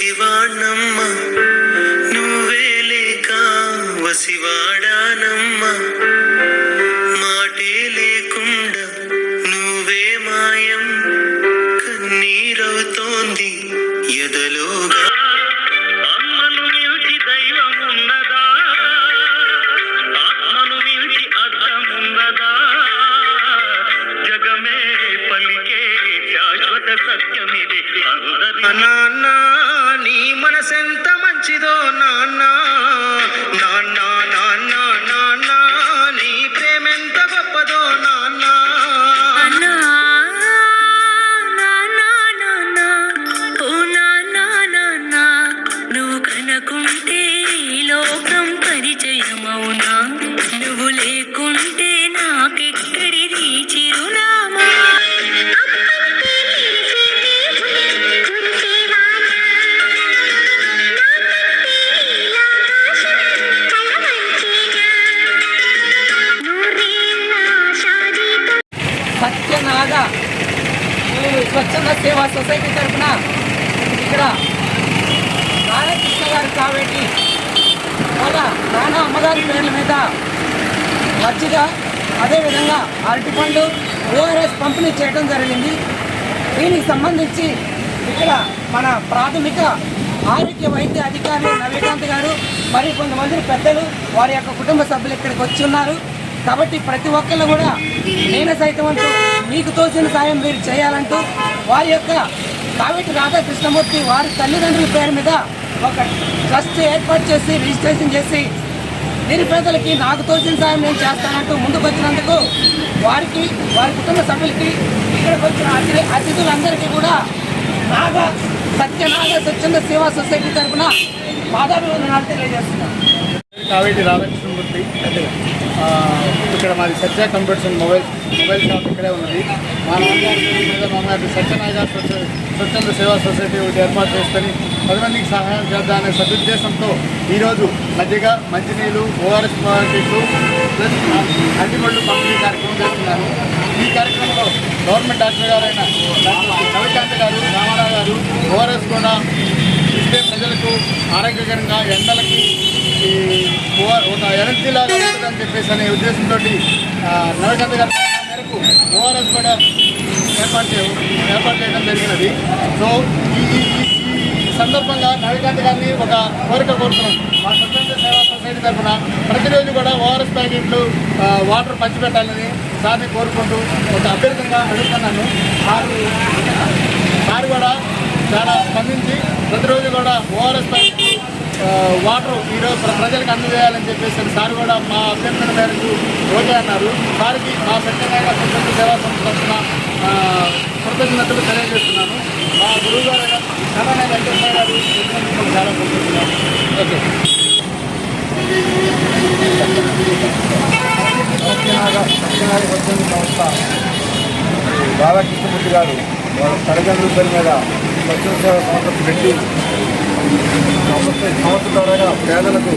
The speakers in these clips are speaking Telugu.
పిచ్చివాణమ్మ నువ్వే లేక వసివాడానమ్మ మాటే లేకుండా నువ్వే మాయం కన్నీరవుతోంది ఎదలోగా అమ్మను మించి దైవమున్నదా ఆత్మను మించి అర్థమున్నదా జగమే పలికే శాశ్వత సత్యమిదే నాన్న నీ మనసెంత మంచిదో నాన్న నాన్న నాన్న నాన్న నీ ప్రేమెంత గొప్పదో నాన్న నువ్వు కనుకుంటే లోకం పరిచయమవునా నువ్వు లేకుంటే నాకెక్కడిది చిరునామా సత్యనాగ స్వచ్ఛంద సేవా సొసైటీ తరఫున ఇక్కడ రాధాకృష్ణ గారు కాబట్టి వాళ్ళ నాన్న అమ్మగారి పేర్ల మీద మజ్జిగ అదేవిధంగా అరటిపండు ఓఆర్ఎస్ పంపిణీ చేయడం జరిగింది. దీనికి సంబంధించి ఇక్కడ మన ప్రాథమిక ఆరోగ్య వైద్య అధికారి నవీకాంత్ గారు మరి కొంతమంది పెద్దలు వారి యొక్క కుటుంబ సభ్యులు ఇక్కడికి వచ్చి ఉన్నారు. కాబట్టి ప్రతి ఒక్కళ్ళు కూడా నేను సైతం అంటూ మీకు తోచిన సాయం మీరు చేయాలంటూ వారి యొక్క కావేటి రాధాకృష్ణమూర్తి వారి తల్లిదండ్రుల పేరు మీద ఒక ట్రస్ట్ ఏర్పాటు చేసి రిజిస్ట్రేషన్ చేసి నిరుపేదలకి నాకు తోచిన సాయం నేను చేస్తానంటూ ముందుకు వచ్చినందుకు వారికి వారి కుటుంబ సభ్యులకి ఇక్కడికి వచ్చిన అతిథులందరికీ కూడా సత్యనాగ స్వచ్ఛంద సేవా సొసైటీ తరఫున పాదాభివందనాలు తెలియజేస్తున్నాను. కావేటి రాధాకృష్ణమూర్తి ఇక్కడ మాది సత్య కంప్యూటర్స్ మొబైల్ షాప్ ఇక్కడే ఉన్నది. మా నాన్నగారి మీద మామగారి సత్యనాగ స్వచ్ఛంద సేవా సొసైటీ ఒకటి ఏర్పాటు చేసుకొని 10 మందికి సహాయం చేద్దామనే సదుద్దేశంతో ఈరోజు మజ్జిగ మంచినీళ్ళు ఓఆర్ఎస్ పాకెట్లు ప్లస్ అరటిపళ్ళు పంపిణీ కార్యక్రమం చేస్తున్నారు. ఈ కార్యక్రమంలో గవర్నమెంట్ డాక్టర్ గారైన డాక్టర్ రవికాంత్ గారు రామారావు గారు ఓఆర్ఎస్ కూడా ఇస్తే ప్రజలకు ఆరోగ్యకరంగా ఎండలకి ఒక ఎనర్జీలాగా ఉంటుందని చెప్పేసి అనే ఉద్దేశంతో నవకాంత్ గారి మేరకు ఓఆర్ఎస్ కూడా ఏర్పాటు చేయడం జరిగినది. సో ఈ సందర్భంగా నవకాంత్ గారిని ఒక కోరిక కోరుతున్నాం. మా స్వచ్ఛంద సేవా సొసైటీ తరఫున ప్రతిరోజు కూడా ఓఆర్ఎస్ ప్యాకెట్లు వాటర్ పంచిపెట్టాలని సార్ని కోరుకుంటూ ఒక అభ్యర్థంగా అడుగుతున్నాను. సార్ కూడా చాలా స్పందించి ప్రతిరోజు కూడా ఓఆర్ఎస్ ప్యాకెట్లు వాటర్ ఈరోజు ప్రజలకు అందజేయాలని చెప్పేసి సార్ కూడా మా అభ్యర్థన మేరకు ఓకే అన్నారు. సార్కి మా సత్యనారాయణ స్వచ్ఛంద సేవా సంస్థ తరఫున కృతజ్ఞతలు తెలియజేస్తున్నాను. మా గురువు గారు కళానాయ వెంకటేశ్వర గారు చాలా కోరుకుంటున్నాను. ఓకే. సత్యనారాయణ స్వచ్ఛంద సంస్థ రాధాకృష్ణమూర్తి గారు వాళ్ళ తల్లిదండ్రుల పేరు మీద స్వచ్ఛంద సేవా సంస్థ పెట్టి సంస్థ ద్వారా పేదలకు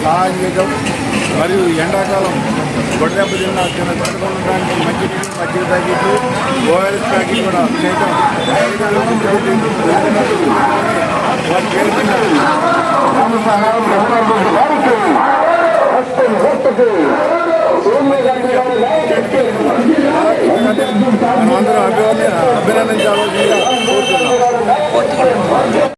సహాయం చేయడం మరియు ఎండాకాలం గొడదెబ్బ తినడానికి మంచినీళ్ళు మజ్జిగ ప్యాకెట్లు ఓఆర్ఎస్ ప్యాకెట్ కూడా చేయడం వారి పేరు మనమందరం అభినందించాల్సిందిగా కోరుతున్నాం.